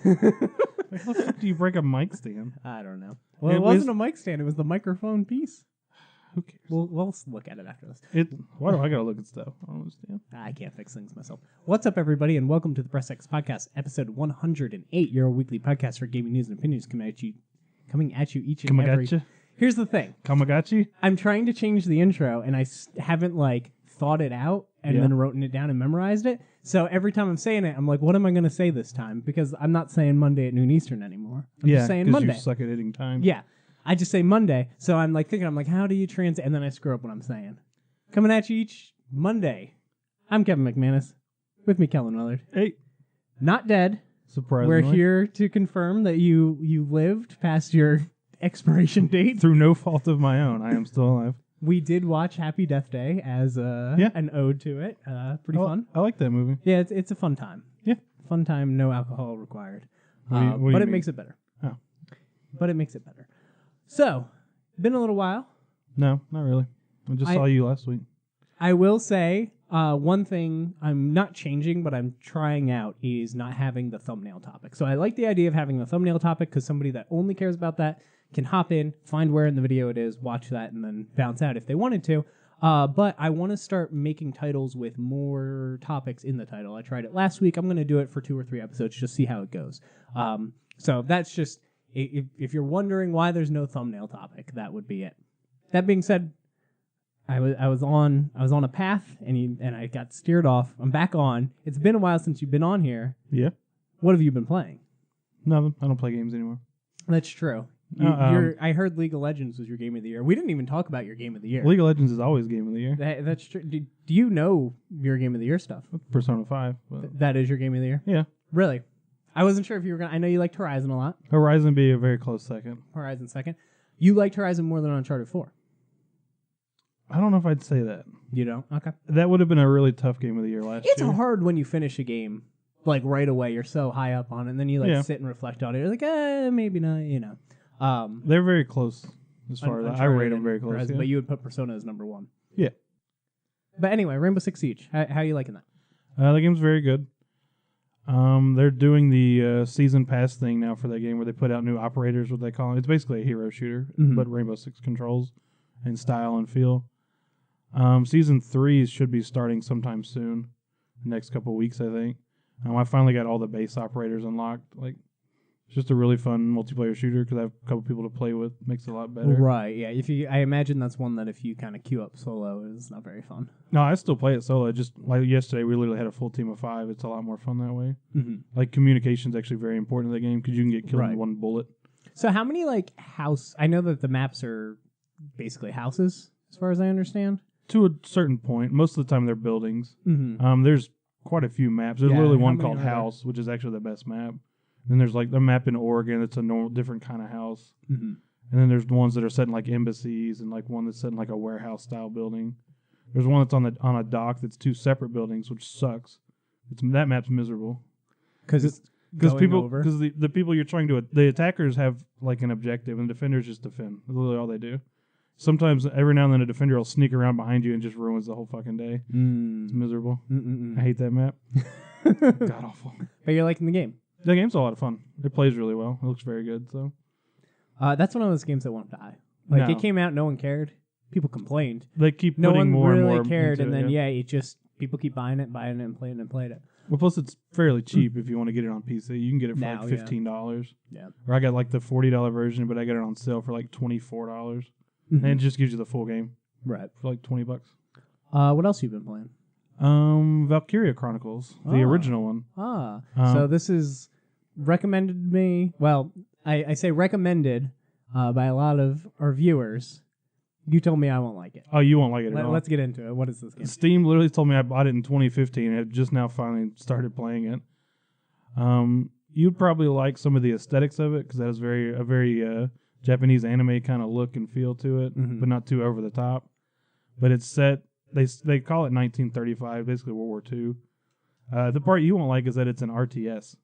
How the fuck do you break a mic stand? I don't know. Well, it wasn't a mic stand. It was the microphone piece. Who cares? We'll look at it after this. Why do I gotta look at stuff? I don't understand. I can't fix things myself. What's up, everybody, and welcome to the Press X Podcast, episode 108, your weekly podcast for gaming news and opinions coming at you each and every... Here's the thing. Kamagachi? I'm trying to change the intro, and I haven't, thought it out and then written it down and memorized it. So every time I'm saying it, I'm like, what am I going to say this time? Because I'm not saying Monday at noon Eastern anymore. I'm just saying Monday. You suck at hitting time. Yeah. I just say Monday. So I'm thinking, how do you translate? And then I screw up what I'm saying. Coming at you each Monday. I'm Kevin McManus. With me, Kellen Williard. Hey. Not dead. Surprisingly. We're here to confirm that you lived past your expiration date. Through no fault of my own. I am still alive. We did watch Happy Death Day as an ode to it. Pretty fun. I like that movie. Yeah, it's a fun time. Yeah. Fun time, no alcohol required. What do you mean? Makes it better. Oh. But it makes it better. So, been a little while. No, not really. I just saw you last week. I will say, one thing I'm not changing, but I'm trying out is not having the thumbnail topic. So I like the idea of having the thumbnail topic because somebody that only cares about that can hop in, find where in the video it is, watch that, and then bounce out if they wanted to. But I want to start making titles with more topics in the title. I tried it last week. I'm going to do it for 2 or 3 episodes, just see how it goes. So that's just, if you're wondering why there's no thumbnail topic, that would be it. That being said, I was on a path, and I got steered off. I'm back on. It's been a while since you've been on here. Yeah. What have you been playing? Nothing. I don't play games anymore. That's true. I heard League of Legends was your game of the year. We didn't even talk about your game of the year. League of Legends is always game of the year. That's true. Do you know your game of the year stuff? Persona 5. That is your game of the year? Yeah. Really? I wasn't sure if you were going to... I know you liked Horizon a lot. Horizon be a very close second. Horizon second. You liked Horizon more than Uncharted 4. I don't know if I'd say that. You don't? Okay. That would have been a really tough game of the year last year. It's hard when you finish a game, right away. You're so high up on it, and then you sit and reflect on it. You're like, maybe not, They're very close as far as I rate them very close. But you would put Persona as number 1. Yeah. But anyway, Rainbow Six Siege. How are you liking that? The game's very good. They're doing the season pass thing now for that game where they put out new operators, what they call it. It's basically a hero shooter, but Rainbow Six controls and style and feel. Season 3 should be starting sometime soon, the next couple weeks, I think. I finally got all the base operators unlocked. It's just a really fun multiplayer shooter because I have a couple people to play with. Makes it a lot better. Right, yeah. I imagine that's one that if you kind of queue up solo, it's not very fun. No, I still play it solo. Just like yesterday, we literally had a full team of 5. It's a lot more fun that way. Mm-hmm. Communication's actually very important in the game because you can get killed in one bullet. So how many, house... I know that the maps are basically houses, as far as I understand. To a certain point. Most of the time, they're buildings. Mm-hmm. There's quite a few maps. There's literally one called House, which is actually the best map. Then there's the map in Oregon. It's a different kind of house. Mm-hmm. And then there's the ones that are set in embassies and one that's set in a warehouse style building. There's one that's on a dock that's 2 separate buildings, which sucks. That map's miserable. Because the people you're trying to the attackers have an objective and the defenders just defend. That's literally all they do. Sometimes every now and then a defender will sneak around behind you and just ruins the whole fucking day. It's miserable. I hate that map. God awful. But you're liking the game. The game's a lot of fun. It plays really well. It looks very good. So, that's one of those games that won't die. It came out, no one cared. People complained. They keep putting more and more. No one really cared, and then it just people keep buying it, and playing it. Well, plus it's fairly cheap if you want to get it on PC. You can get it for $15. Yeah. Or I got the $40 version, but I got it on sale for $24. And it just gives you the full game. Right. For $20. What else have you been playing? Valkyria Chronicles, the original one. So this is recommended to me. Well, I say recommended by a lot of our viewers. You told me I won't like it. Oh, you won't like it at all. Let's get into it. What is this game? Steam literally told me I bought it in 2015 and had just now finally started playing it. You'd probably like some of the aesthetics of it because that is a very Japanese anime kind of look and feel to it, but not too over the top. But it's set, they call it 1935, basically World War II. The part you won't like is that it's an RTS.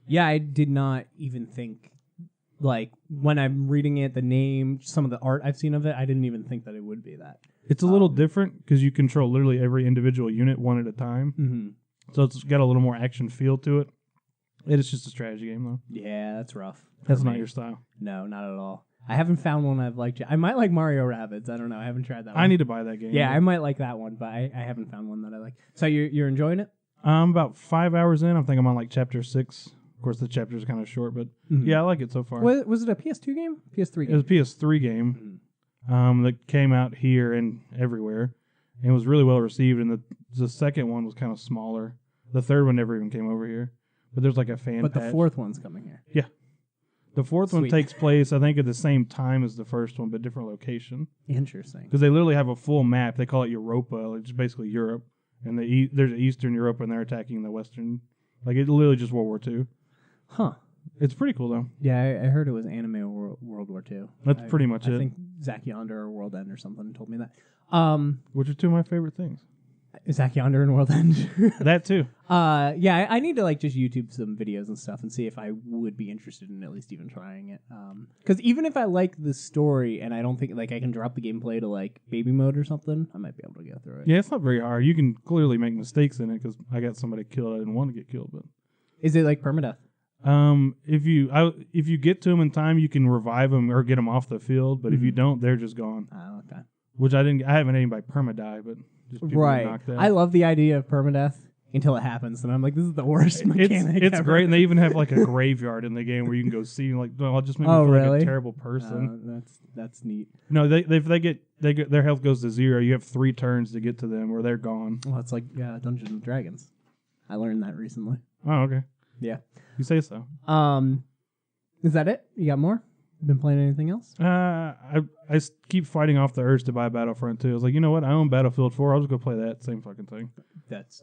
Yeah, I did not even think, when I'm reading it, the name, some of the art I've seen of it, I didn't even think that it would be that. It's a little different because you control literally every individual unit one at a time. So it's got a little more action feel to it. It is just a strategy game, though. Yeah, that's rough. That's not your style. No, not at all. I haven't found one I've liked yet. I might like Mario Rabbids. I don't know. I haven't tried that one. I need to buy that game. Yeah, I might like that one, but I haven't found one that I like. So you're enjoying it? I'm about 5 hours in. I think I'm on like chapter 6. Of course, the chapter's kind of short, but yeah, I like it so far. Was it a PS2 game? PS3 game? It was a PS3 game that came out here and everywhere, and was really well received. And the second one was kind of smaller. The third one never even came over here. But there's like a fan But patch. the fourth one's coming here. Yeah. The fourth one takes place, I think, at the same time as the first one, but different location. Interesting. Because they literally have a full map. They call it Europa, like just basically Europe. And there's Eastern Europe, and they're attacking the Western. Like, it's literally just World War II. Huh. It's pretty cool, though. Yeah, I heard it was anime World War II. That's pretty much it. I think Zack Yonder or World End or something told me that. Which are two of my favorite things. Zack Yonder and World End. That, too. Yeah, I need to like just YouTube some videos and stuff and see if I would be interested in at least even trying it. Because even if I like the story and I don't think like I can drop the gameplay to like baby mode or something, I might be able to get through it. Yeah, it's not very hard. You can clearly make mistakes in it because I got somebody killed I didn't want to get killed. But is it like permadeath? if you get to them in time, you can revive them or get them off the field. But if you don't, they're just gone. Oh, okay. Which I haven't anybody permadie, but just people right. knocked out. I love the idea of permadeath until it happens, and I'm like, this is the worst mechanic It's ever. great, and they even have like a graveyard in the game where you can go see. Like, no, I'll just make me feel like a terrible person. That's neat. No, their health goes to 0. You have 3 turns to get to them, or they're gone. Well, it's like Dungeons and Dragons. I learned that recently. Oh, okay. Yeah. You say so. Is that it? You got more? Been playing anything else? I keep fighting off the urge to buy Battlefront 2. I was like, you know what? I own Battlefield 4. I'll just go play that same fucking thing.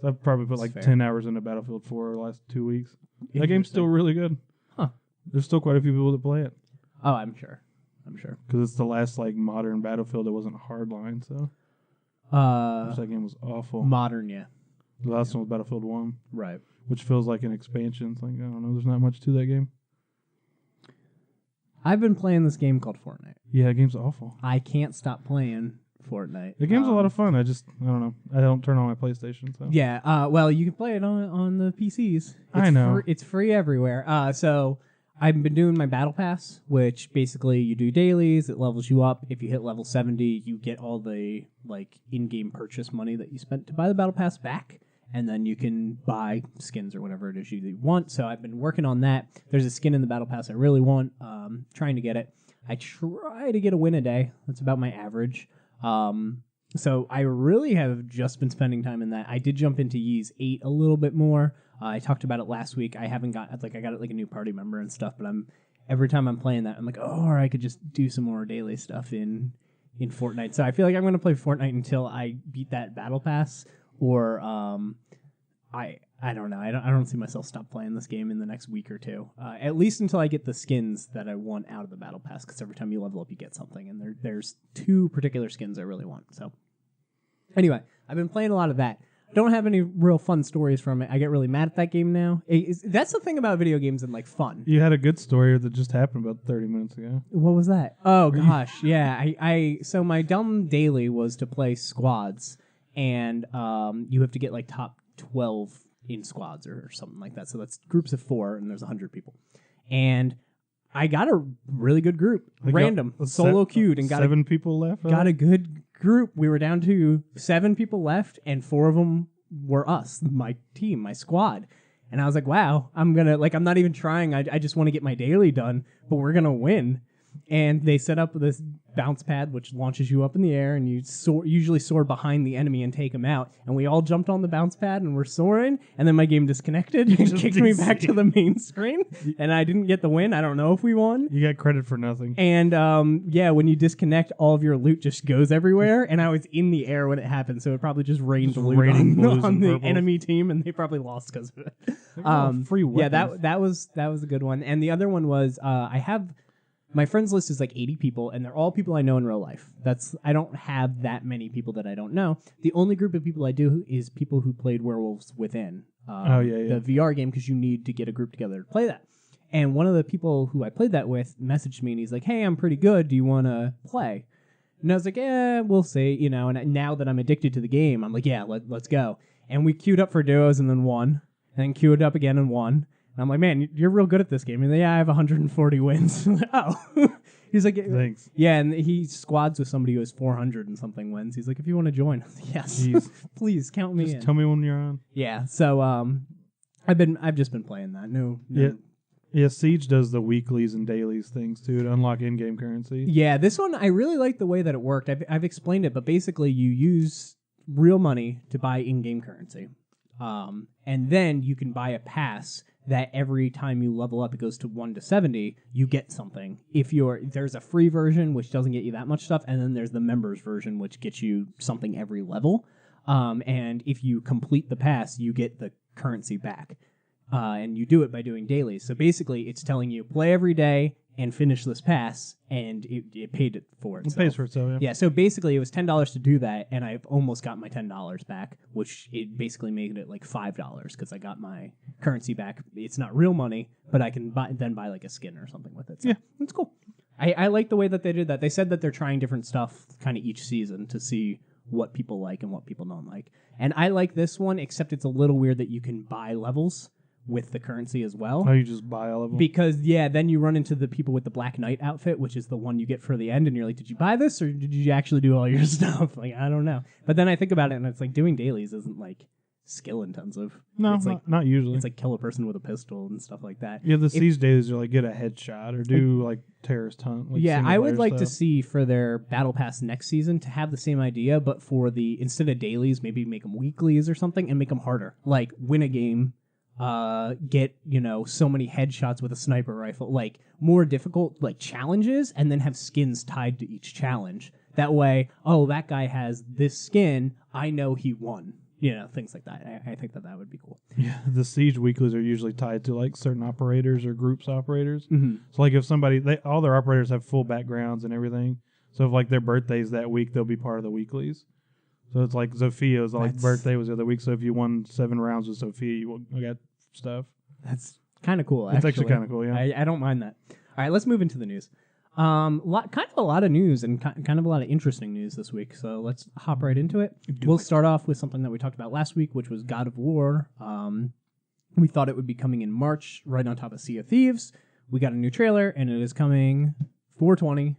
I've probably put like 10 hours into Battlefield 4 the last 2 weeks. That game's still really good. Huh. There's still quite a few people that play it. Oh, I'm sure. Because it's the last like modern Battlefield that wasn't hardline, so. That game was awful. Modern, yeah. The last one was Battlefield 1. Right. Which feels like an expansion. It's like, I don't know, there's not much to that game. I've been playing this game called Fortnite. Yeah, the game's awful. I can't stop playing Fortnite. The game's a lot of fun. I don't know. I don't turn on my PlayStation. So. Yeah, well, you can play it on the PCs. I know. It's free everywhere. So I've been doing my Battle Pass, which basically you do dailies. It levels you up. If you hit level 70, you get all the like in-game purchase money that you spent to buy the Battle Pass back. And then you can buy skins or whatever it is you want. So I've been working on that. There's a skin in the Battle Pass I really want. Trying to get it. I try to get a win a day. That's about my average. So I really have just been spending time in that. I did jump into Ys 8 a little bit more. I talked about it last week. I got it like a new party member and stuff. But every time I'm playing that, I'm like, oh, or I could just do some more daily stuff in Fortnite. So I feel like I'm going to play Fortnite until I beat that Battle Pass. Or I don't know. I don't see myself stop playing this game in the next week or two. At least until I get the skins that I want out of the Battle Pass. Because every time you level up, you get something, and there's 2 particular skins I really want. So anyway, I've been playing a lot of that. Don't have any real fun stories from it. I get really mad at that game now. That's the thing about video games and like fun. You had a good story that just happened about 30 minutes ago. What was that? Oh gosh, yeah. So my dumb daily was to play squads. And you have to get like top 12 in squads or something like that. So that's groups of 4, and there's 100 people. And I got a really good group, random, solo queued, and got 7 people left. Got a good group. We were down to 7 people left, and 4 of them were us, my team, my squad. And I was like, wow, I'm not even trying. I just want to get my daily done, but we're gonna win. And they set up this bounce pad, which launches you up in the air, and you usually soar behind the enemy and take them out. And we all jumped on the bounce pad, and we're soaring, and then my game disconnected and kicked me back to the main screen, and I didn't get the win. I don't know if we won. You got credit for nothing. And, when you disconnect, all of your loot just goes everywhere, and I was in the air when it happened, so it probably just rained loot on the enemy team, and they probably lost because of it. Free weapons. Yeah, that was a good one. And the other one was, my friends list is like 80 people, and they're all people I know in real life. I don't have that many people that I don't know. The only group of people I do is people who played Werewolves Within. The VR game, because you need to get a group together to play that. And one of the people who I played that with messaged me, and he's like, hey, I'm pretty good. Do you want to play? And I was like, yeah, we'll see. And now that I'm addicted to the game, I'm like, yeah, let's go. And we queued up for duos and then won. And then queued up again and won. And I'm like, man, you're real good at this game. And yeah, I have 140 wins. Oh. He's like, thanks. Yeah, and he squads with somebody who has 400 and something wins. He's like, if you want to join, yes, please count me in. Tell me when you're on. Yeah, so I've just been playing that. Yeah, Siege does the weeklies and dailies things too to unlock in-game currency. Yeah, this one I really like the way that it worked. I've explained it, but basically you use real money to buy in-game currency, and then you can buy a pass that every time you level up, it goes to 1 to 70, you get something. There's a free version, which doesn't get you that much stuff, and then there's the members version, which gets you something every level. And if you complete the pass, you get the currency back. And you do it by doing dailies. So basically, it's telling you, play every day and finish this pass, and it paid it for itself. It pays for itself, yeah. Yeah, so basically, it was $10 to do that, and I've almost got my $10 back, which it basically made it like $5 because I got my currency back. It's not real money, but I can then buy like a skin or something with it. So yeah, it's cool. I like the way that they did that. They said that they're trying different stuff kind of each season to see what people like and what people don't like. And I like this one, except it's a little weird that you can buy levels with the currency as well. Oh, you just buy all of them? Because, then you run into the people with the Black Knight outfit, which is the one you get for the end, and you're like, did you buy this, or did you actually do all your stuff? Like, I don't know. But then I think about it, and it's like, doing dailies isn't, like, skill-intensive. No, it's not usually. It's like kill a person with a pistol and stuff like that. Yeah, the Siege dailies are like, get a headshot, or do, like, terrorist hunt. Like I would like to see for their Battle Pass next season to have the same idea, but for instead of dailies, maybe make them weeklies or something, and make them harder. Like, win a game, get so many headshots with a sniper rifle, like more difficult like challenges, and then have skins tied to each challenge. That way, that guy has this skin, I know he won. Things like that. I think that would be cool. Yeah, the Siege weeklies are usually tied to like certain operators or groups operators. Mm-hmm. So like if all their operators have full backgrounds and everything. So if like their birthday's that week, they'll be part of the weeklies. So it's like Zophia's birthday was the other week. So if you won 7 rounds with Sophia, you got stuff. That's kind of cool. It's actually kind of cool. Yeah, I don't mind that. All right, let's move into the news. Kind of a lot of news and kind of a lot of interesting news this week. So let's hop right into it. We'll start off with something that we talked about last week, which was God of War. We thought it would be coming in March, right on top of Sea of Thieves. We got a new trailer, and it is coming 4/20.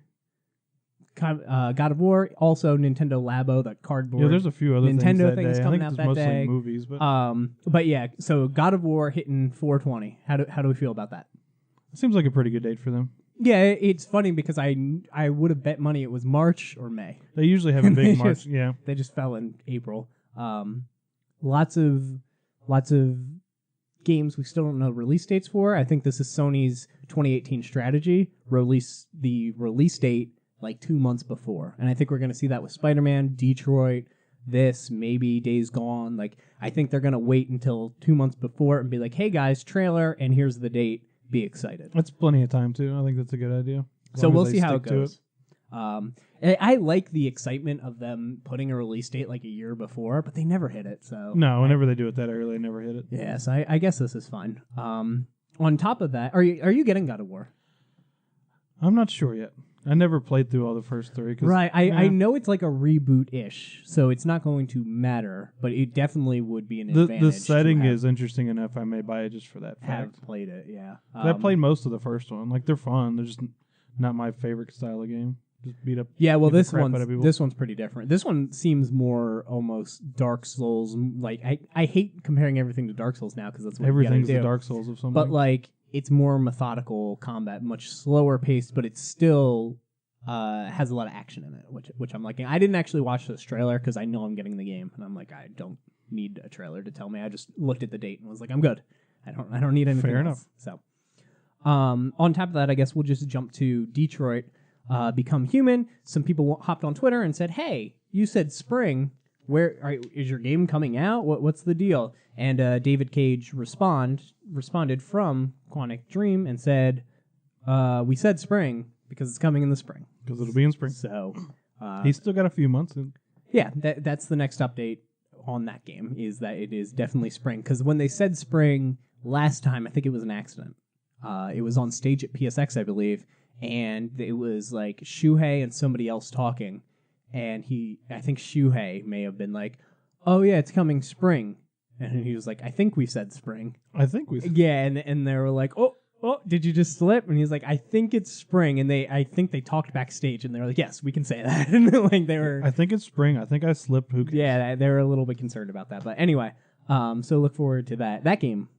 God of War, also Nintendo Labo, that cardboard. Yeah, there's a few other Nintendo things coming out that mostly day. Movies, but yeah, so God of War hitting 4/20. How do we feel about that? It seems like a pretty good date for them. Yeah, it's funny because I would have bet money it was March or May. They usually have a big March. Yeah, they just fell in April. Lots of games we still don't know release dates for. I think this is Sony's 2018 strategy. Release the release date like 2 months before, and I think we're going to see that with Spider-Man, Detroit, maybe Days Gone. Like, I think they're going to wait until 2 months before and be like, hey guys, trailer, and here's the date. Be excited. That's plenty of time too. I think that's a good idea. So we'll see how it goes. I like the excitement of them putting a release date like a year before, but they never hit it. So no, whenever they do it that early, they never hit it. Yeah, so I guess this is fine. On top of that, are you getting God of War? I'm not sure yet. I never played through all the first 3. Right, I know it's like a reboot-ish, so it's not going to matter, but it definitely would be an advantage. The setting is interesting enough. I may buy it just for that fact. Have played it, yeah. I played most of the first one. Like, they're fun. They're just not my favorite style of game. Just beat up. Yeah, well, this one's pretty different. This one seems more almost Dark Souls. Like, I hate comparing everything to Dark Souls now because that's what everything's the Dark Souls of something. But like, it's more methodical combat, much slower paced, but it still has a lot of action in it, which I'm liking. I didn't actually watch this trailer because I know I'm getting the game, and I'm like, I don't need a trailer to tell me. I just looked at the date and was like, I'm good. I don't need anything. Fair else. So, on top of that, I guess we'll just jump to Detroit. Become Human. Some people hopped on Twitter and said, "Hey, you said spring. Is your game coming out? What's the deal?" And David Cage responded from Quantic Dream and said, "We said spring because it's coming in the spring. Because it'll be in spring." So he's still got a few months. Yeah, that's the next update on that game, is that it is definitely spring. Because when they said spring last time, I think it was an accident. It was on stage at PSX, I believe. And it was like Shuhei and somebody else talking, and I think Shuhei may have been like, "Oh yeah, it's coming spring," And he was like, I think we said spring. I think we. Yeah, and they were like, oh, did you just slip? And he's like, I think it's spring. And I think they talked backstage, and they were like, yes, we can say that. And like they were. I think it's spring. I think I slipped. Who cares? Yeah, they were a little bit concerned about that. But anyway, so look forward to that. That game,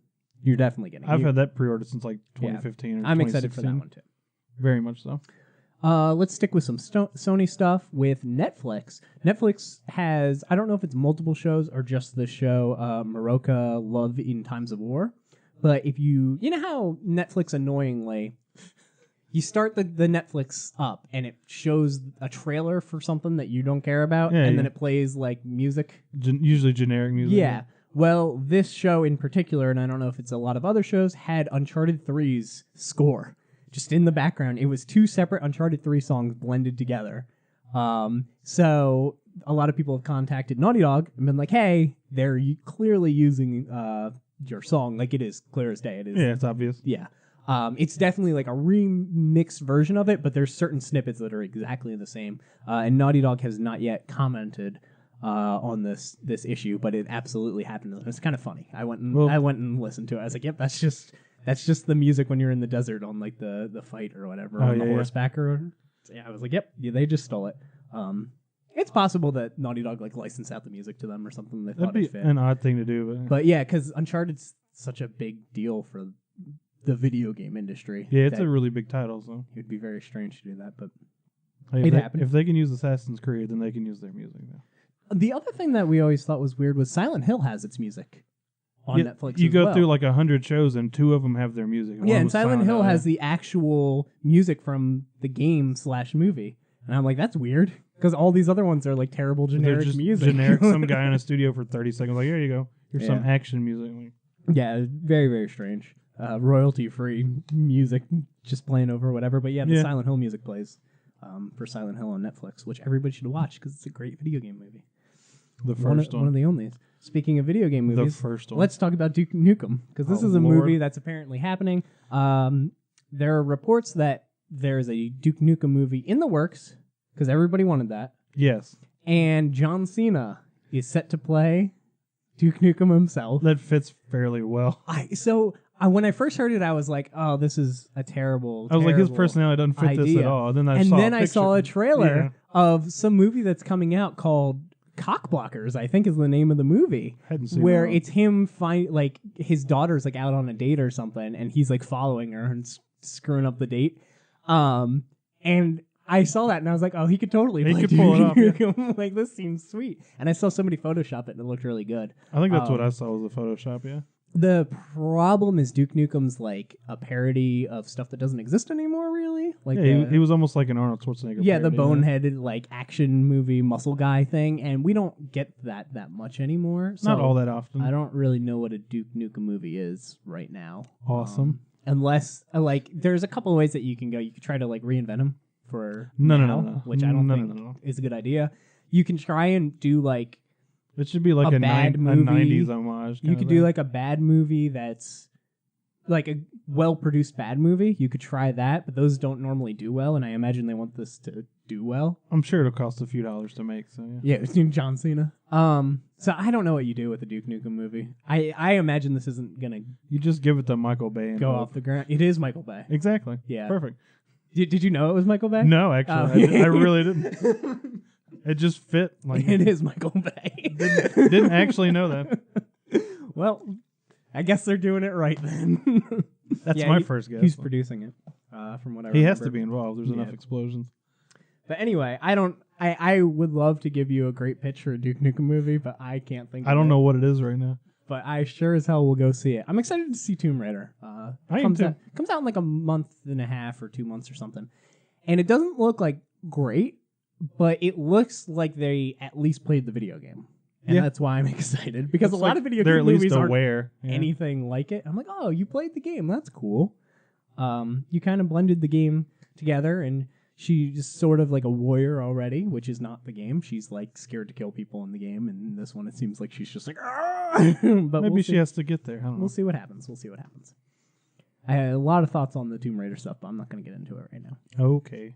you're definitely getting. I've had that pre-ordered since like 2015 or I'm excited for that one too. Very much so. Let's stick with some Sony stuff with Netflix. Netflix has, I don't know if it's multiple shows or just the show Maroka Love in Times of War. But if you know how Netflix annoyingly, you start the Netflix up and it shows a trailer for something that you don't care about, and then it plays like music. Usually generic music. Yeah. Well, this show in particular, and I don't know if it's a lot of other shows, had Uncharted 3's score. Just in the background. It was 2 separate Uncharted 3 songs blended together. So a lot of people have contacted Naughty Dog and been like, hey, they're clearly using your song. Like, it is clear as day. It is. Yeah, it's obvious. Yeah. It's definitely like a remixed version of it, but there's certain snippets that are exactly the same. And Naughty Dog has not yet commented on this issue, but it absolutely happened. It's kind of funny. I went and listened to it. I was like, yep, that's just the music when you're in the desert on like the fight or whatever on the horseback or whatever. So, yeah, I was like, yep, they just stole it. It's possible that Naughty Dog like licensed out the music to them or something. They thought That'd be an odd thing to do, but yeah, because Uncharted's such a big deal for the video game industry. Yeah, it's a really big title, so it would be very strange to do that. But it happened. If they can use Assassin's Creed, then they can use their music. Now. The other thing that we always thought was weird was Silent Hill has its music on Netflix. You go through like 100 shows and 2 of them have their music. Yeah, and Silent Hill has the actual music from the game/movie. And I'm like, that's weird. Because all these other ones are like terrible generic music. Generic, some guy in a studio for 30 seconds, like, here you go. Here's some action music. Yeah, very, very strange. Royalty-free music just playing over whatever. But yeah, the Silent Hill music plays for Silent Hill on Netflix, which everybody should watch because it's a great video game movie. The first one. One of the only. Speaking of video game movies, the first one. Let's talk about Duke Nukem, because this is a movie that's apparently happening. There are reports that there's a Duke Nukem movie in the works, because everybody wanted that. Yes. And John Cena is set to play Duke Nukem himself. That fits fairly well. When I first heard it, I was like, oh, this is a terrible I was like, his personality doesn't fit this at all. And then I saw a trailer of some movie that's coming out called Cockblockers, I think is the name of the movie. Hadn't seen where it's him like his daughter's like out on a date or something, and he's like following her and screwing up the date. And I saw that and I was like, oh, he could totally play pull it off. Yeah. Like, this seems sweet. And I saw somebody Photoshop it and it looked really good. I think that's what I saw was the Photoshop, yeah. The problem is Duke Nukem's like a parody of stuff that doesn't exist anymore, really. Like he was almost like an Arnold Schwarzenegger. Yeah, parody, the boneheaded like action movie muscle guy thing, and we don't get that much anymore. So not all that often. I don't really know what a Duke Nukem movie is right now. Awesome. Unless like there's a couple of ways that you can go. You could try to like reinvent him for no, which I don't think is a good idea. You can try and do like. It should be like a 90s homage. You could do like a bad movie that's like a well-produced bad movie. You could try that, but those don't normally do well, and I imagine they want this to do well. I'm sure it'll cost a few dollars to make, so yeah. Yeah, John Cena. So I don't know what you do with the Duke Nukem movie. I imagine this isn't going to... You just give it to Michael Bay and go off the ground. It is Michael Bay. Exactly. Yeah. Perfect. Did you know it was Michael Bay? No, actually. I really didn't. It just fit. Like it is Michael Bay. Didn't actually know that. Well, I guess they're doing it right then. That's my first guess. He's producing it, from what I remember. He has to be involved. There's enough explosions. But anyway, I would love to give you a great pitch for a Duke Nukem movie, but I can't think of it. I don't know what it is right now. But I sure as hell will go see it. I'm excited to see Tomb Raider. Comes out in like a month and a half or 2 months or something. And it doesn't look like great, but it looks like they at least played the video game. And that's why I'm excited. Because a lot of video game movies aren't anything like it. I'm like, oh, you played the game. That's cool. You kind of blended the game together, and she's sort of like a warrior already, which is not the game. She's like scared to kill people in the game, and in this one it seems like she's just like, but maybe she has to get there. I don't know. We'll see what happens. I had a lot of thoughts on the Tomb Raider stuff, but I'm not going to get into it right now. Okay.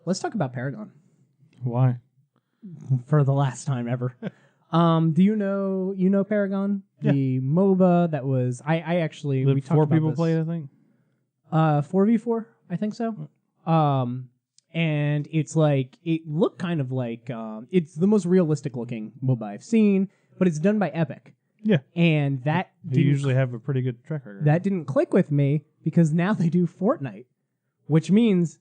Let's talk about Paragon. Why? For the last time ever. Do you know Paragon? The MOBA that was I actually we talked 4 about people this. played, I think. 4v4, I think so. And it's like it looked kind of like it's the most realistic looking MOBA I've seen, but it's done by Epic. Yeah. And that They usually have a pretty good track record. that didn't click with me because now they do Fortnite, which means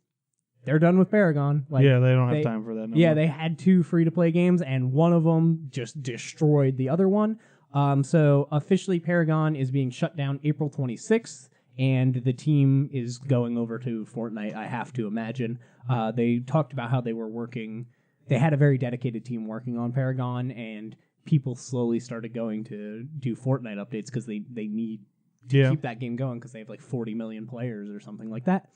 they're done with Paragon. Like, yeah, they don't have time for that. No more. They had 2 free-to-play games, and one of them just destroyed the other one. So officially, Paragon is being shut down April 26th, and the team is going over to Fortnite, I have to imagine. They talked about how they were working. They had a very dedicated team working on Paragon, and people slowly started going to do Fortnite updates because they need to keep that game going because they have like 40 million players or something like that.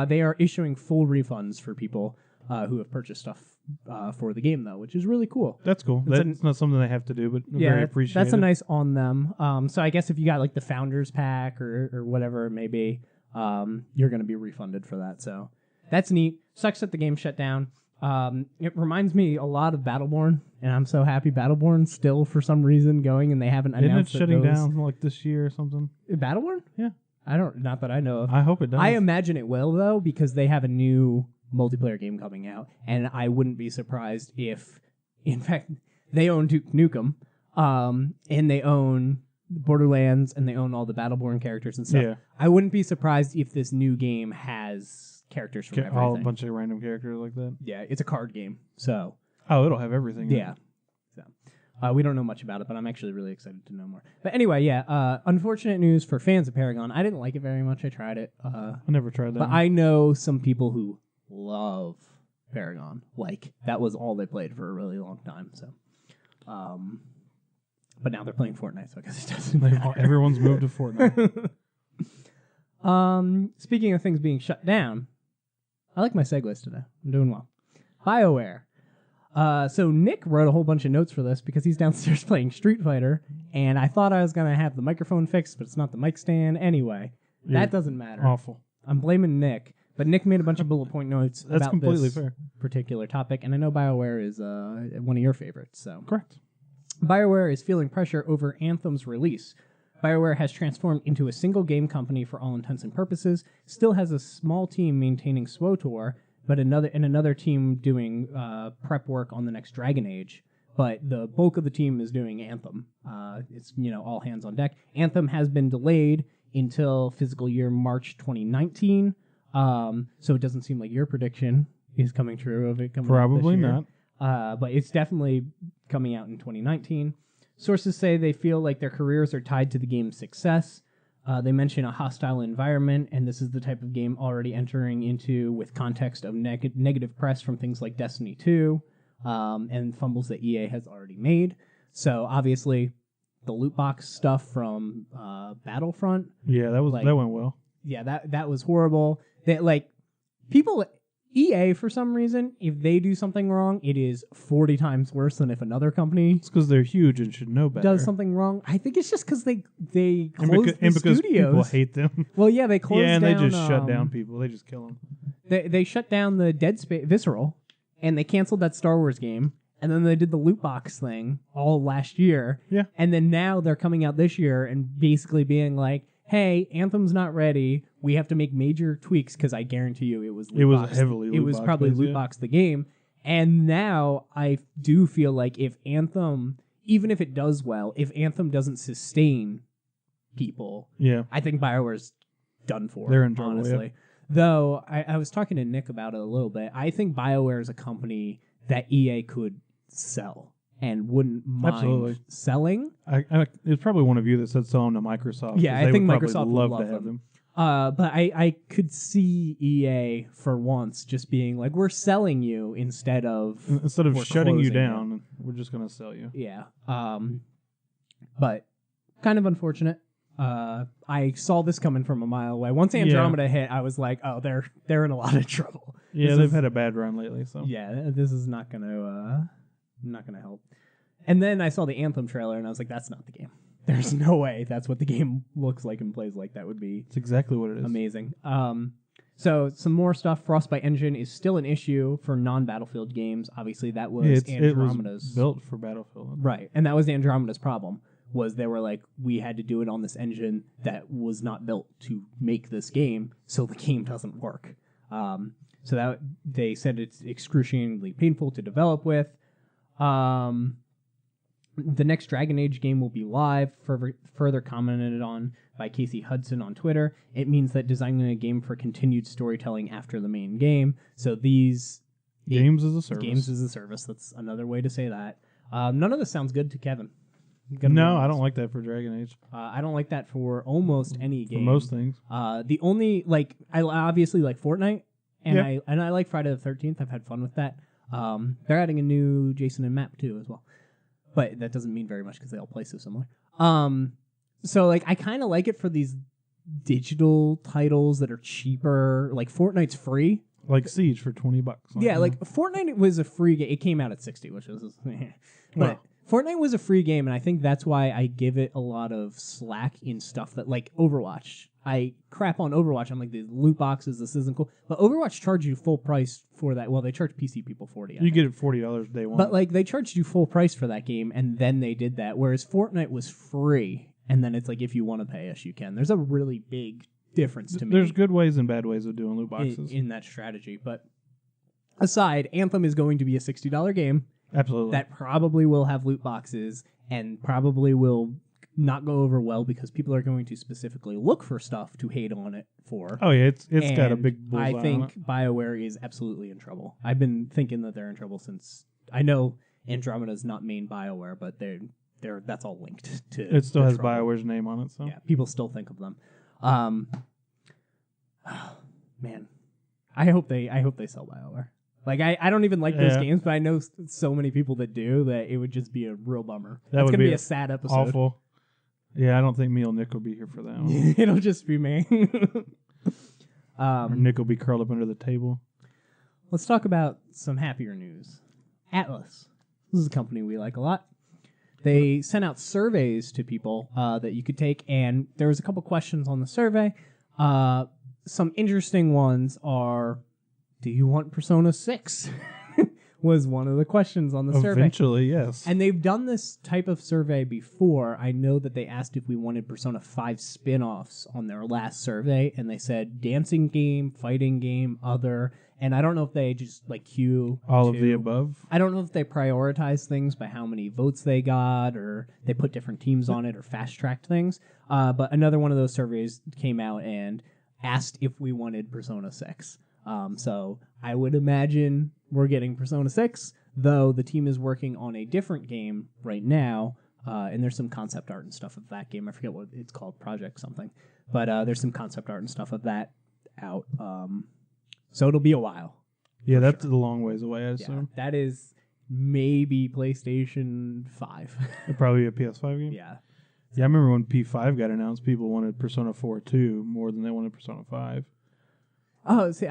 They are issuing full refunds for people who have purchased stuff for the game, though, which is really cool. That's cool. That's not something they have to do, but very appreciated. That's a nice on them. So I guess if you got like the Founders Pack or whatever it may be, you're going to be refunded for that. So that's neat. Sucks that the game shut down. It reminds me a lot of Battleborn, and I'm so happy Battleborn's still for some reason going, and they haven't announced Isn't it shutting down like this year or something? Battleborn? Yeah. Not that I know of. I hope it does. I imagine it will, though, because they have a new multiplayer game coming out, and I wouldn't be surprised if, in fact, they own Nukem, and they own Borderlands, and they own all the Battleborn characters and stuff. Yeah. I wouldn't be surprised if this new game has characters from everything. All a bunch of random characters like that. Yeah, it's a card game, so... Oh, it'll have everything. Yeah. So, we don't know much about it, but I'm actually really excited to know more. But anyway, yeah, unfortunate news for fans of Paragon. I didn't like it very much. I tried it. I never tried that. But I know some people who love Paragon. Like, that was all they played for a really long time. So, but now they're playing Fortnite, so I guess it doesn't matter. Everyone's moved to Fortnite. Speaking of things being shut down, I like my segues today. I'm doing well. BioWare. So Nick wrote a whole bunch of notes for this because he's downstairs playing Street Fighter, and I thought I was going to have the microphone fixed, but it's not the mic stand. Anyway, that doesn't matter. Awful. I'm blaming Nick, but Nick made a bunch of bullet point notes That's about completely this fair. particular topic, and I know BioWare is one of your favorites. So Correct. BioWare is feeling pressure over Anthem's release. BioWare has transformed into a single game company for all intents and purposes, still has a small team maintaining SWTOR, but another team doing prep work on the next Dragon Age. But the bulk of the team is doing Anthem. It's all hands on deck. Anthem has been delayed until fiscal year March 2019. So it doesn't seem like your prediction is coming true of it coming Probably out this year. not. But it's definitely coming out in 2019. Sources say they feel like their careers are tied to the game's success. They mention a hostile environment, and this is the type of game already entering into with context of negative press from things like Destiny 2 and fumbles that EA has already made. So obviously, the loot box stuff from Battlefront. Yeah, that went well. Yeah, that was horrible. EA, for some reason, if they do something wrong, it is 40 times worse than if another company It's because they're huge and should know better. does something wrong. I think it's just because they closed the because studios. people hate them. Well, yeah, they closed down... Yeah, and they just shut down people. They just kill them. They shut down the Dead Space Visceral, and they canceled that Star Wars game, and then they did the loot box thing all last year. Yeah. And then now they're coming out this year and basically being like, hey, Anthem's not ready. We have to make major tweaks because I guarantee you it was heavily loot It was box probably based, loot box the game. And now I do feel like if Anthem, even if it does well, if Anthem doesn't sustain people, I think BioWare's done for. They're in trouble, honestly. yeah. Though I was talking to Nick about it a little bit. I think BioWare is a company that EA could sell and wouldn't mind selling. It's probably one of you that said sell them to Microsoft. Yeah, I think Microsoft would love to have them. But I could see EA for once just being like, we're selling you instead of shutting you down, we're just going to sell you. Yeah. But kind of unfortunate. I saw this coming from a mile away. Once Andromeda hit, I was like, oh, they're in a lot of trouble. Yeah, they've had a bad run lately. So yeah, this is not gonna help. And then I saw the Anthem trailer, and I was like, that's not the game. There's no way that's what the game looks like and plays like. That would be it's exactly what it is. Amazing. So some more stuff. Frostbite Engine is still an issue for non-Battlefield games. Obviously, that was Andromeda's. It was built for Battlefield. Right, and that was Andromeda's problem, was they were like, we had to do it on this engine that was not built to make this game, so the game doesn't work. So that they said it's excruciatingly painful to develop with. The next Dragon Age game will be live, further commented on by Casey Hudson on Twitter. It means that designing a game for continued storytelling after the main game. So these... Games as a service. Games as a service. That's another way to say that. None of this sounds good to Kevin. No, I don't like that for Dragon Age. I don't like that for almost any game. For most things. The only, like, I obviously like Fortnite, and I like Friday the 13th. I've had fun with that. They're adding a new Jason and map too as well. But that doesn't mean very much because they all play so similar. So like I kind of like it for these digital titles that are cheaper. Like Fortnite's free. Like Siege for $20. Yeah, like Fortnite was a free game. It came out at 60, which was but Fortnite was a free game, and I think that's why I give it a lot of slack in stuff that like Overwatch. I crap on Overwatch. I'm like, the loot boxes, this isn't cool. But Overwatch charged you full price for that. Well, they charge PC people $40. You get it $40 day one. But like they charged you full price for that game, and then they did that. Whereas Fortnite was free, and then it's like, if you want to pay us, you can. There's a really big difference to me. There's good ways and bad ways of doing loot boxes in that strategy. But aside, Anthem is going to be a $60 game. Absolutely. That probably will have loot boxes and probably will not go over well because people are going to specifically look for stuff to hate on it for. Oh yeah, it's got a big bullseye I think on it. BioWare is absolutely in trouble. I've been thinking that they're in trouble since I know Andromeda's not main BioWare, but they're that's all linked to. It still has trouble. BioWare's name on it, so yeah, people still think of them. Man, I hope they sell BioWare. Like I don't even like those games, but I know so many people that do that it would just be a real bummer. That's gonna be a sad episode. Awful. Yeah, I don't think me or Nick will be here for that one. It'll just be me. Or Nick will be curled up under the table. Let's talk about some happier news. Atlas. This is a company we like a lot. They sent out surveys to people that you could take, and there was a couple questions on the survey. Some interesting ones are, do you want Persona 6? Was one of the questions on the survey. Eventually, yes. And they've done this type of survey before. I know that they asked if we wanted Persona 5 spin-offs on their last survey, and they said dancing game, fighting game, other, and I don't know if they just like queue all of the above. I don't know if they prioritize things by how many votes they got, or they put different teams on it, or fast-tracked things. But another one of those surveys came out and asked if we wanted Persona 6. So I would imagine we're getting Persona 6, though the team is working on a different game right now, and there's some concept art and stuff of that game. I forget what it's called, Project something. But there's some concept art and stuff of that out. So it'll be a while. Yeah, that's a long ways away, I assume. Yeah, that is maybe PlayStation 5. It'll probably be a PS5 game? Yeah. Yeah, I remember when P5 got announced, people wanted Persona 4 2 more than they wanted Persona 5. Oh, see,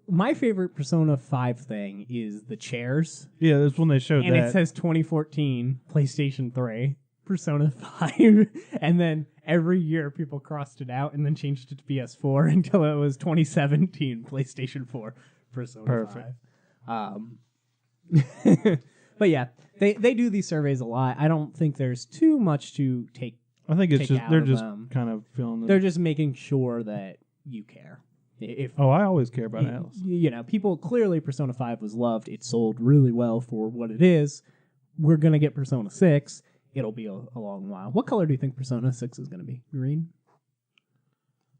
my favorite Persona 5 thing is the chairs. Yeah, that's when they showed and that. And it says 2014, PlayStation 3, Persona 5. And then every year people crossed it out and then changed it to PS4 until it was 2017, PlayStation 4, Persona Perfect. 5. But yeah, they do these surveys a lot. I don't think there's too much to take. I think it's just they're just them. kind of feeling. They're just making sure that you care. I always care about Atlas. You know, people clearly Persona 5 was loved. It sold really well for what it is. We're gonna get Persona 6. It'll be a long while. What color do you think Persona 6 is gonna be? Green.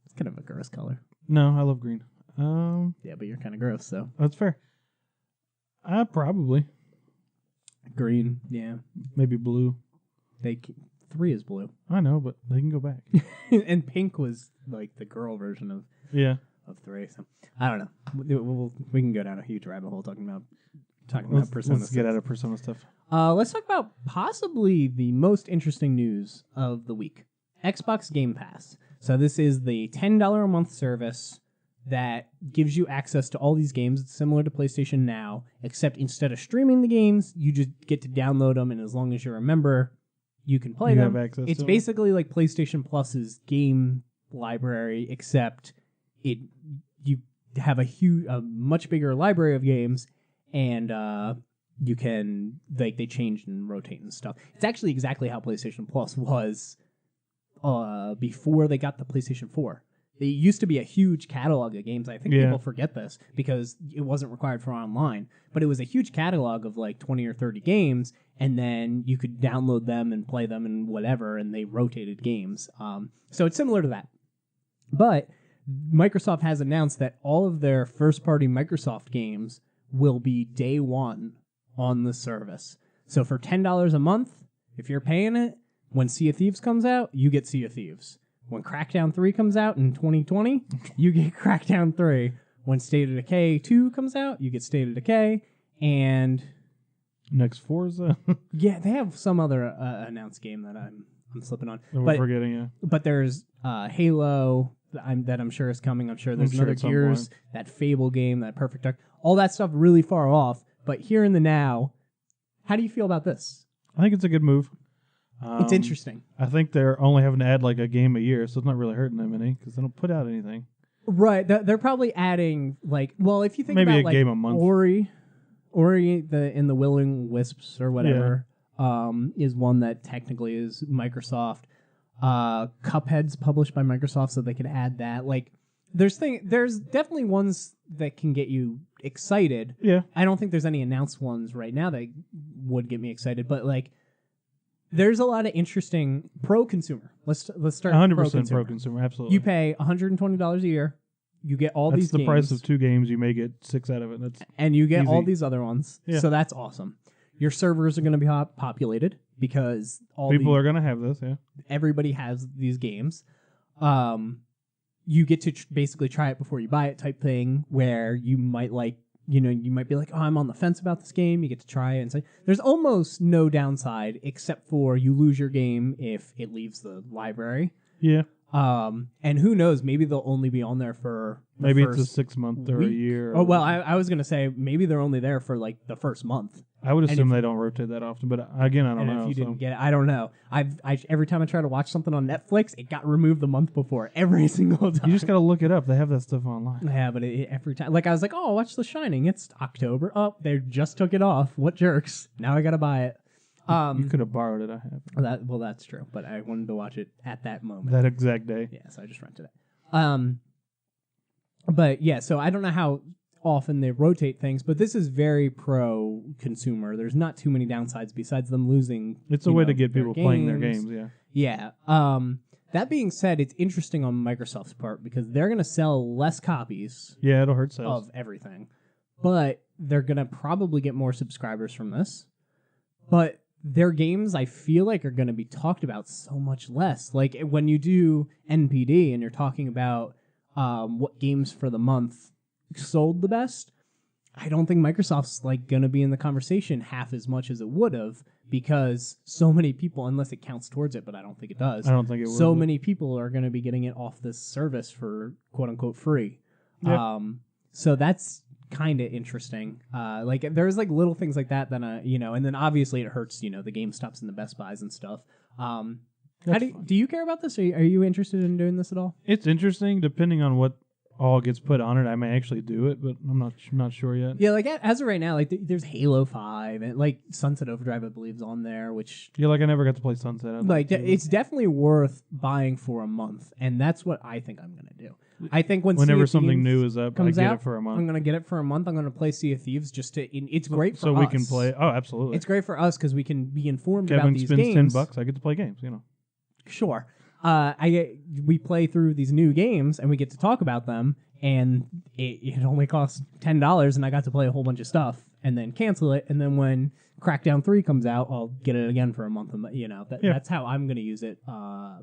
It's kind of a gross color. No, I love green. Yeah, but you're kind of gross, so that's fair. Probably green. Yeah, maybe blue. 3 is blue. I know, but they can go back. And pink was like the girl version of 3. So I don't know. We can go down a huge rabbit hole talking about Persona. Let's get out of Persona stuff. Let's talk about possibly the most interesting news of the week: Xbox Game Pass. So this is the $10 a month service that gives you access to all these games. It's similar to PlayStation Now, except instead of streaming the games, you just get to download them, and as long as you're a member, you can play them. Have access it's to basically like PlayStation Plus's game library, except you have a much bigger library of games, and you can they change and rotate and stuff. It's actually exactly how PlayStation Plus was before they got the PlayStation 4. It used to be a huge catalog of games. I think people forget this because it wasn't required for online, but it was a huge catalog of like 20 or 30 games, and then you could download them and play them and whatever, and they rotated games. So it's similar to that. But Microsoft has announced that all of their first-party Microsoft games will be day one on the service. So for $10 a month, if you're paying it, when Sea of Thieves comes out, you get Sea of Thieves. When Crackdown 3 comes out in 2020, you get Crackdown 3. When State of Decay 2 comes out, you get State of Decay. And next Forza? Yeah, they have some other announced game that I'm slipping on. We're forgetting, yeah. But there's Halo that I'm sure is coming. I'm sure there's another Gears, that Fable game, that Perfect Dark. All that stuff really far off. But here in the now, how do you feel about this? I think it's a good move. It's interesting. I think they're only having to add like a game a year, so it's not really hurting them any because they don't put out anything. Right. They're probably adding like, well, if you think maybe about a like game a month. Ori in the Willing Wisps or whatever, is one that technically is Microsoft. Cuphead's published by Microsoft, so they could add that. Like, there's definitely ones that can get you excited. Yeah. I don't think there's any announced ones right now that would get me excited, but like, there's a lot of interesting pro-consumer. Let's start 100% pro-consumer, absolutely. You pay $120 a year. You get all these games. That's the price of 2 games. You may get 6 out of it. And you get all these other ones. Yeah. So that's awesome. Your servers are going to be populated because people are going to have this, yeah. Everybody has these games. You get to basically try it before you buy it type thing where you might you might be like, oh, I'm on the fence about this game. You get to try it and say, there's almost no downside except for you lose your game if it leaves the library. Yeah. And who knows, maybe they'll only be on there for maybe it's a 6 month or a year. Oh, well, I was going to say maybe they're only there for like the first month. I would assume they don't rotate that often, but again, I don't know. If you didn't get it, I don't know. Every time I try to watch something on Netflix, it got removed the month before every single time. You just got to look it up. They have that stuff online. Yeah, but every time, like I was like, oh, watch The Shining. It's October. Oh, they just took it off. What jerks? Now I got to buy it. You could have borrowed it. I have. Well, that's true, but I wanted to watch it at that moment. That exact day. Yeah, so I just rented it. But yeah, so I don't know how often they rotate things, but this is very pro-consumer. There's not too many downsides besides them losing. It's a way to get people playing their games, yeah. Yeah. That being said, it's interesting on Microsoft's part because they're going to sell less copies. Yeah, it'll hurt sales of everything, but they're going to probably get more subscribers from this. But their games, I feel like, are going to be talked about so much less. Like when you do NPD and you're talking about what games for the month sold the best, I don't think Microsoft's like going to be in the conversation half as much as it would have because so many people, unless it counts towards it, but I don't think it does. I don't think it would. So many people are going to be getting it off this service for quote unquote free. Yep. So that's kind of interesting. Like there's like little things like that and then obviously it hurts, the GameStops and the Best Buys and stuff. How do you care about this? Are you interested in doing this at all? It's interesting depending on what all gets put on it. I may actually do it, but I'm not sure yet. Yeah, like as of right now, like there's Halo 5 and like Sunset Overdrive, I believe, is on there. Which like I never got to play Sunset. It's definitely worth buying for a month, and that's what I think I'm gonna do. I think whenever something new is up, I get it for a month. I'm gonna get it for a month. I'm gonna play Sea of Thieves just to. It's great for us. So we can play. Oh, absolutely. It's great for us because we can be informed about these games. Kevin spends $10. I get to play games. Sure. We play through these new games and we get to talk about them. And it only costs $10, and I got to play a whole bunch of stuff, and then cancel it. And then when Crackdown 3 comes out, I'll get it again for a month. That's how I'm going to use it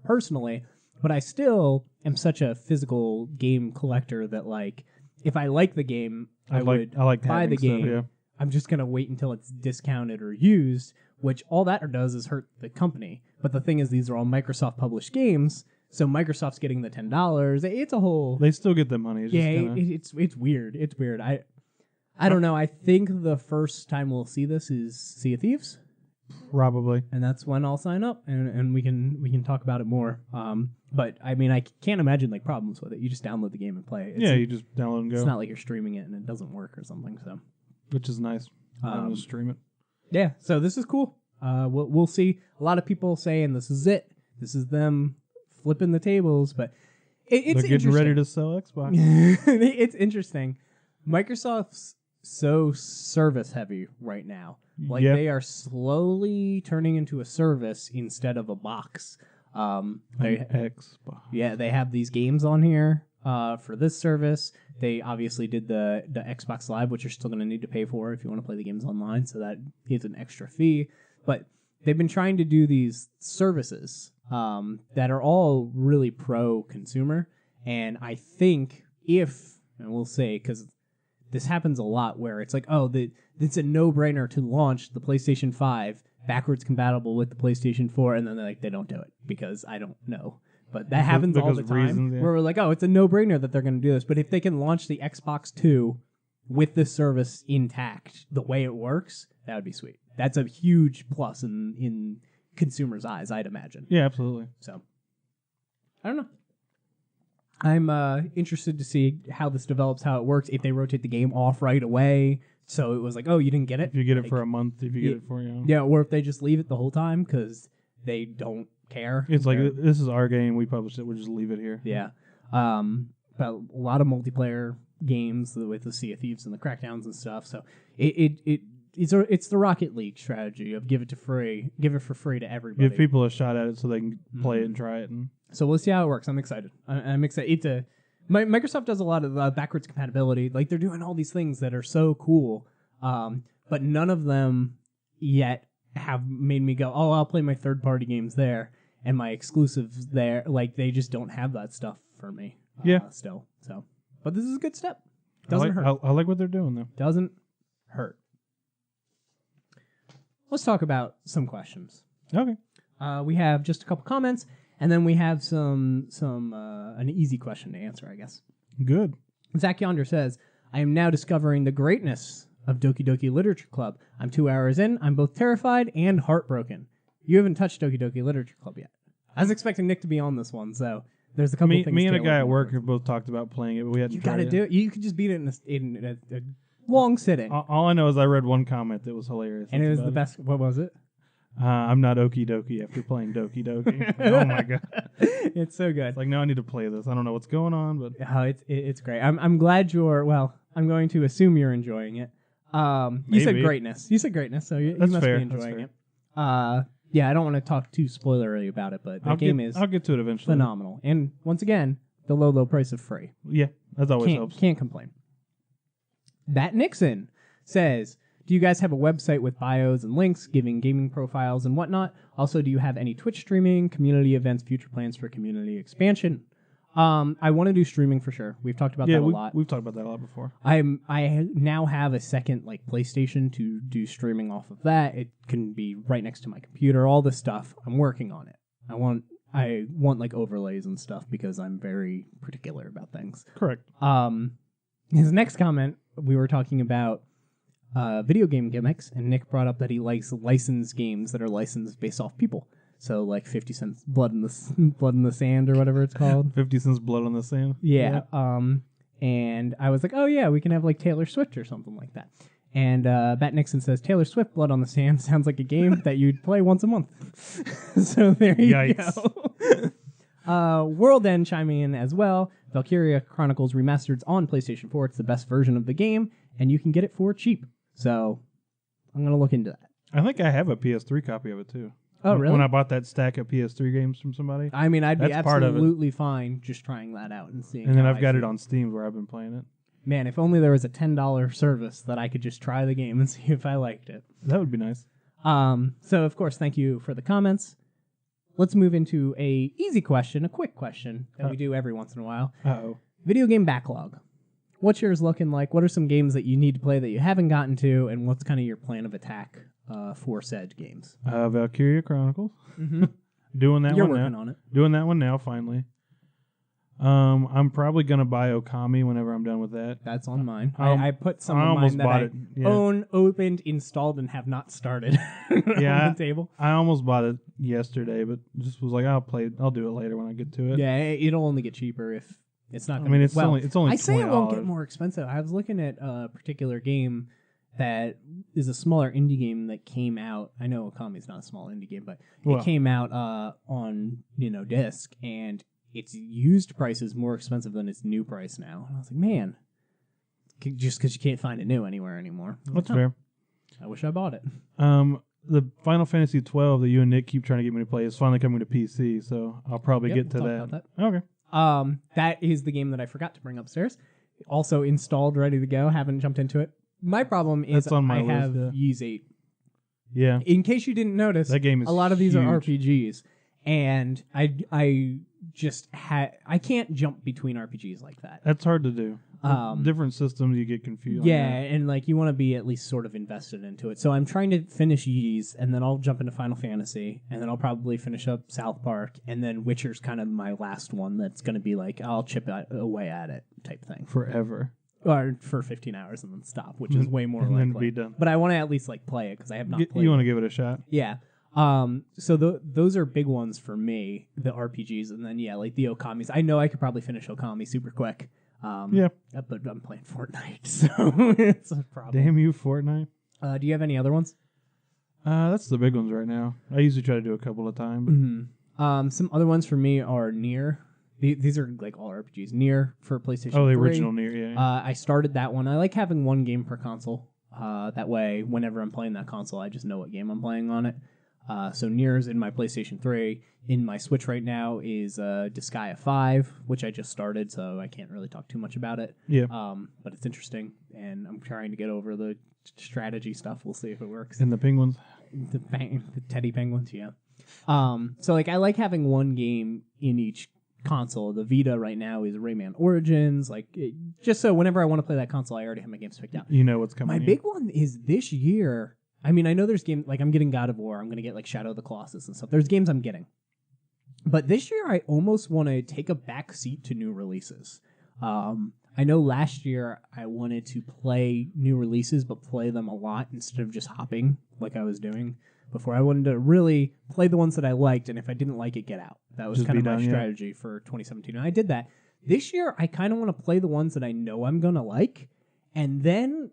personally. But I still am such a physical game collector that, like, if I like the game, I would buy the game. Stuff, yeah. I'm just going to wait until it's discounted or used, which all that does is hurt the company. But the thing is, these are all Microsoft-published games. So Microsoft's getting the $10. It's a whole. They still get the money. It's weird. It's weird. I don't know. I think the first time we'll see this is Sea of Thieves. Probably. And that's when I'll sign up and we can talk about it more. But I mean, I can't imagine like problems with it. You just download the game and play it. You just download and go. It's not like you're streaming it and it doesn't work or something. So. Which is nice. I'm going to stream it. Yeah, so this is cool. We'll see. A lot of people saying this is it. This is them flipping the tables, but it's They're getting ready to sell Xbox. It's interesting. Microsoft's so service heavy right now. Like they are slowly turning into a service instead of a box. Xbox. Yeah, they have these games on here for this service. They obviously did the Xbox Live, which you're still going to need to pay for if you want to play the games online, so that is an extra fee. But they've been trying to do these services that are all really pro-consumer. And I think and we'll say, because this happens a lot where it's like, it's a no-brainer to launch the PlayStation 5 backwards compatible with the PlayStation 4, and then they don't do it because I don't know. But that happens all the time where we're like, it's a no-brainer that they're going to do this. But if they can launch the Xbox 2 with this service intact, the way it works, that would be sweet. That's a huge plus in consumers' eyes, I'd imagine. Yeah, absolutely. So, I don't know. I'm interested to see how this develops, how it works, if they rotate the game off right away. So it was like, you didn't get it? If you get it for a month, if you get it for, Yeah, or if they just leave it the whole time because they don't care. It's like, this is our game, we published it, we'll just leave it here. Yeah. But a lot of multiplayer games with the Sea of Thieves and the Crackdowns and stuff. So it's the Rocket League strategy of give it for free to everybody. Give people a shot at it so they can play it and try it. So we'll see how it works. I'm excited. I'm excited. Microsoft does a lot of backwards compatibility. Like, they're doing all these things that are so cool, but none of them yet have made me go, I'll play my third-party games there and my exclusives there. Like, they just don't have that stuff for me. Still. So, but this is a good step. Doesn't hurt. I like what they're doing, though. Doesn't hurt. Let's talk about some questions. Okay. We have just a couple comments, and then we have an easy question to answer, I guess. Good. Zach Yonder says, I am now discovering the greatness of Doki Doki Literature Club. I'm 2 hours in. I'm both terrified and heartbroken. You haven't touched Doki Doki Literature Club yet. I was expecting Nick to be on this one, so there's a couple things. Me and a guy at work have both talked about playing it, but we hadn't tried it. You got to do it. You could just beat it in a long sitting. All I know is I read one comment that was hilarious. And it was the best. What was it? I'm not okie dokie after playing Doki Doki. Oh my god, it's so good. It's like, no, I need to play this. I don't know what's going on, but it's great. I'm glad you're. Well, I'm going to assume you're enjoying it. You said greatness. So you must be enjoying it. Yeah, I don't want to talk too spoilery about it, but the game is. I'll get to it eventually. Phenomenal, and once again, the low price of free. Yeah, that always helps. Can't complain. That Nixon says, do you guys have a website with bios and links, giving gaming profiles and whatnot? Also, do you have any Twitch streaming, community events, future plans for community expansion? I want to do streaming for sure. We've talked about that a lot. We've talked about that a lot before. I now have a second PlayStation to do streaming off of that. It can be right next to my computer. All this stuff. I'm working on it. I want overlays and stuff because I'm very particular about things. Correct. His next comment, we were talking about video game gimmicks, and Nick brought up that he likes licensed games that are licensed based off people. So, like 50 Cent's Blood in the Sand or whatever it's called. 50 Cent's Blood on the Sand? Yeah. And I was like, oh, yeah, we can have like Taylor Swift or something like that. And Bat Nixon says, Taylor Swift Blood on the Sand sounds like a game that you'd play once a month. So there you go. World End chiming in as well. Valkyria Chronicles Remastered's on PlayStation 4. It's the best version of the game, and you can get it for cheap. So I'm going to look into that. I think I have a PS3 copy of it, too. Oh, really? When I bought that stack of PS3 games from somebody. I mean, I'd be absolutely fine just trying that out and seeing. And then I've got it on Steam where I've been playing it. Man, if only there was a $10 service that I could just try the game and see if I liked it. That would be nice. So, of course, thank you for the comments. Let's move into a easy question, a quick question that we do every once in a while. Uh-oh. Video game backlog. What's yours looking like? What are some games that you need to play that you haven't gotten to? And what's kind of your plan of attack for said games? Valkyria Chronicles. Mm-hmm. Doing that You're one now. working on it. Doing that one now, finally. I'm probably going to buy Okami whenever I'm done with that. That's on mine. I put some of mine that I own, opened, installed, and have not started on the table. I almost bought it yesterday, but just was like, I'll do it later when I get to it. Yeah, it'll only get cheaper if it's not. It's only $20. I say it won't get more expensive. I was looking at a particular game that is a smaller indie game that came out. I know Okami's not a small indie game, but Well. it came out on disc, and its used price is more expensive than its new price now. And I was like, man, just because you can't find it new anywhere anymore. That's fair. I wish I bought it. The Final Fantasy 12 that you and Nick keep trying to get me to play is finally coming to PC, so I'll probably get to we'll that. talk about Okay. That is the game that I forgot to bring upstairs. Also installed, ready to go. Haven't jumped into it. My problem is That's on my I have list, Ys 8. Yeah. In case you didn't notice, That game is a lot of these huge. are RPGs, and I just I can't jump between RPGs like that. That's hard to do. Different systems, you get confused. Yeah, and like you want to be at least sort of invested into it. So I'm trying to finish Ys, and then I'll jump into Final Fantasy, and then I'll probably finish up South Park, and then Witcher's kind of my last one that's going to be like I'll chip away at it type thing. Forever. Or for 15 hours and then stop, which is way more and likely. then be done. But I want to at least like play it because I have not played You it. want to give it a shot? Yeah. So those are big ones for me, the RPGs, and then like the Okamis. I know I could probably finish Okami super quick. Yeah. But I'm playing Fortnite, so it's a problem. Damn you, Fortnite. Do you have any other ones? That's the big ones right now. I usually try to do a couple at a time. But Some other ones for me are Nier. These are like all RPGs. Nier for PlayStation 3. the original Nier, yeah. I started that one. I like having one game per console. That way, whenever I'm playing that console, I just know what game I'm playing on it. So Nier is in my PlayStation 3. In my Switch right now is Disgaea 5, which I just started, so I can't really talk too much about it. Yeah. But it's interesting, and I'm trying to get over the strategy stuff. We'll see if it works. And the penguins. The teddy penguins, yeah. So like I like having one game in each console. The Vita right now is Rayman Origins, just so whenever I want to play that console, I already have my games picked out. You know what's coming. My big one is this year. I mean, I know there's games like I'm getting God of War. I'm going to get like Shadow of the Colossus and stuff. There's games I'm getting. But this year, I almost want to take a back seat to new releases. I know last year I wanted to play new releases, but play them a lot instead of just hopping like I was doing before. I wanted to really play the ones that I liked, and if I didn't like it, get out. That was Just kind of be my done, strategy for 2017, and I did that. This year, I kind of want to play the ones that I know I'm going to like, and then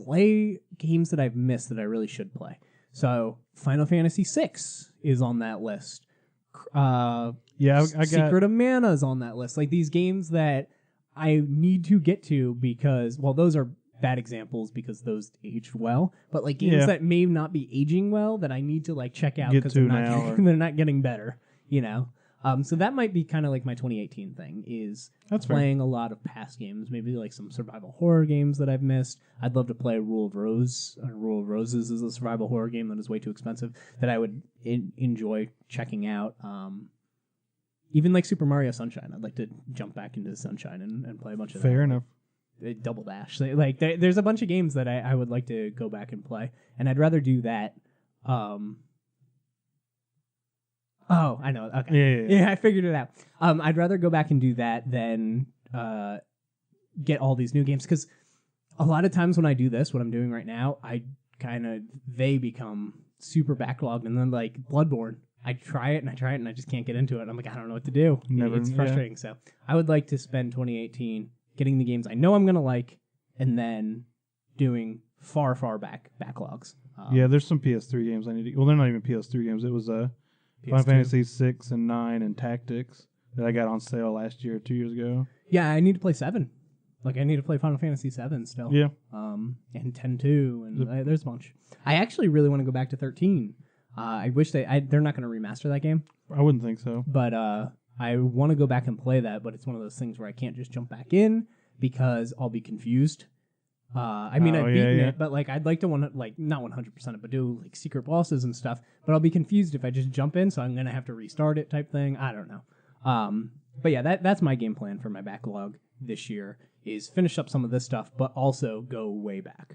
play games that I've missed that I really should play. So Final Fantasy VI is on that list. Yeah, I got Secret of Mana is on that list. Like these games that I need to get to because, well, those are bad examples because those aged well, but like games that may not be aging well that I need to like check out because they're not getting better, you know? So that might be kind of like my 2018 thing is playing a lot of past games, maybe like some survival horror games that I've missed. I'd love to play Rule of Roses is a survival horror game that is way too expensive that I would enjoy checking out. Even like Super Mario Sunshine, I'd like to jump back into Sunshine and play a bunch of that. Fair enough. Double Dash. Like there's a bunch of games that I would like to go back and play, and I'd rather do that. Oh, I know. Okay. Yeah, I figured it out. I'd rather go back and do that than get all these new games because a lot of times when I do this, what I'm doing right now, they become super backlogged, and then like Bloodborne. I try it and I just can't get into it. I'm like, I don't know what to do. It's frustrating. So I would like to spend 2018 getting the games I know I'm going to like and then doing far back backlogs. There's some PS3 games I need to... Well, they're not even PS3 games. It was Final Fantasy 6 and 9 and Tactics that I got on sale last year, 2 years ago. Yeah, I need to play 7. Like, I need to play Final Fantasy 7 still. Yeah. And 10-2, and there's a bunch. I actually really want to go back to 13. I wish they're not going to remaster that game. I wouldn't think so. But I want to go back and play that, but it's one of those things where I can't just jump back in because I'll be confused. I've beaten it, but like I'd like to not 100% it, but do like secret bosses and stuff. But I'll be confused if I just jump in, so I'm gonna have to restart it type thing. I don't know. But yeah, that's my game plan for my backlog this year is finish up some of this stuff, but also go way back.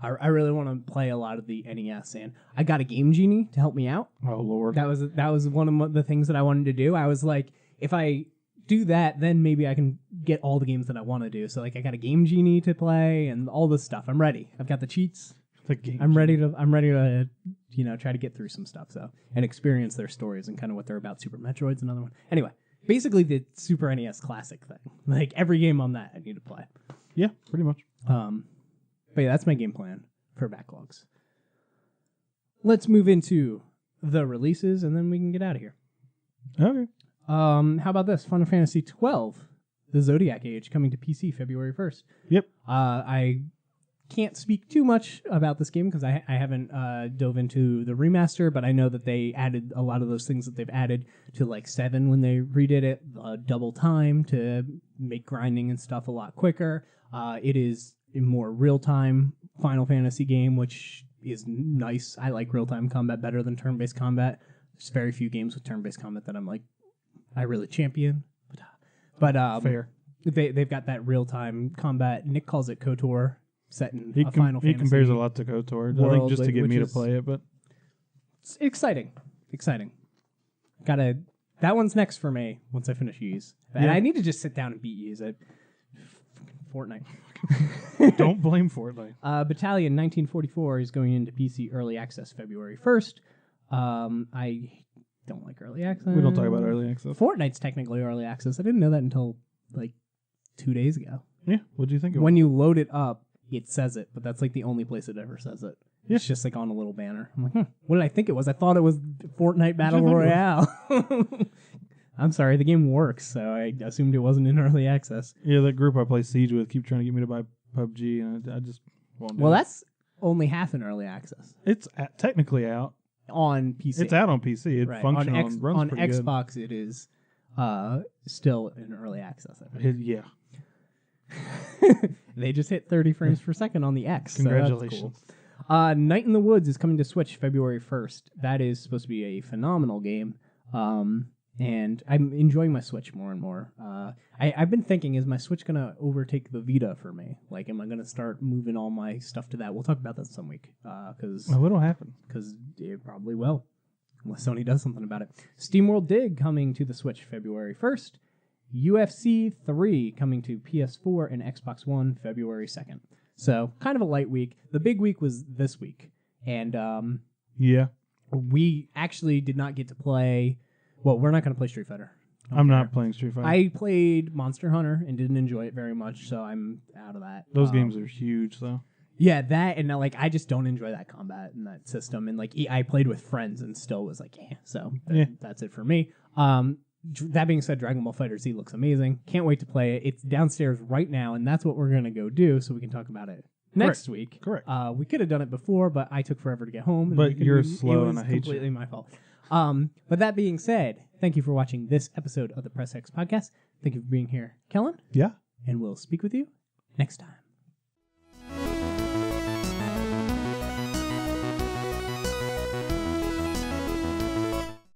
I really want to play a lot of the NES, and I got a Game Genie to help me out. Oh Lord, that was one of the things that I wanted to do. I was like, if I do that, then maybe I can get all the games that I want to do. So like, I got a Game Genie to play and all this stuff. I'm ready. I've got the cheats. I'm ready to try to get through some stuff and experience their stories and kind of what they're about. Super Metroid's another one. Anyway, basically the Super NES Classic thing. Like every game on that I need to play. Yeah, pretty much. But yeah, that's my game plan for backlogs. Let's move into the releases, and then we can get out of here. Okay. How about this? Final Fantasy 12, The Zodiac Age, coming to PC February 1st. Yep. I can't speak too much about this game because I haven't dove into the remaster, but I know that they added a lot of those things that they've added to like 7 when they redid it, double time to make grinding and stuff a lot quicker. It is a more real-time Final Fantasy game, which is nice. I like real-time combat better than turn-based combat. There's very few games with turn-based combat that I'm like, I really champion. But fair. They've got that real-time combat. Nick calls it KOTOR. Set in a Final Fantasy. He compares a lot to KOTOR. I think just to get me to play it, but it's exciting. That one's next for me once I finish Ys. And I need to just sit down and beat Ys at Fortnite. Don't blame Fortnite. Battalion 1944 is going into PC Early Access February 1st. I don't like Early Access. We don't talk about Early Access. Fortnite's technically Early Access. I didn't know that until like 2 days ago. Yeah, what do you think of it? When you load it up, it says it, but that's like the only place it ever says it. Yeah. It's just like on a little banner. I'm like, what did I think it was? I thought it was Fortnite Battle Royale. I'm sorry, the game works, so I assumed it wasn't in early access. Yeah, that group I play Siege with keep trying to get me to buy PUBG, and I just won't do it. Well, that's only half in early access. It's technically out. On PC. It's out on PC. It functions runs on pretty Xbox, good. It is still in early access, I think. Yeah. They just hit 30 frames per second on the X. Congratulations. So that's cool. Night in the Woods is coming to Switch February 1st. That is supposed to be a phenomenal game. And I'm enjoying my Switch more and more. I've been thinking, is my Switch going to overtake the Vita for me? Like, am I going to start moving all my stuff to that? We'll talk about that some week. What'll happen? Because it probably will, unless Sony does something about it. SteamWorld Dig coming to the Switch February 1st. UFC 3 coming to PS4 and Xbox One February 2nd. So, kind of a light week. The big week was this week. And we actually did not get to play... Well, we're not going to play Street Fighter. I'm not playing Street Fighter. I played Monster Hunter and didn't enjoy it very much, so I'm out of that. Those games are huge, though. Yeah, that, and like I just don't enjoy that combat and that system. And like I played with friends and still was like, so that's it for me. That being said, Dragon Ball FighterZ looks amazing. Can't wait to play it. It's downstairs right now, and that's what we're going to go do so we can talk about it next week. Correct. We could have done it before, but I took forever to get home. But you're slow, and I hate you. It was completely my fault. But that being said, thank you for watching this episode of the Press X Podcast. Thank you for being here, Kellen. Yeah. And we'll speak with you next time.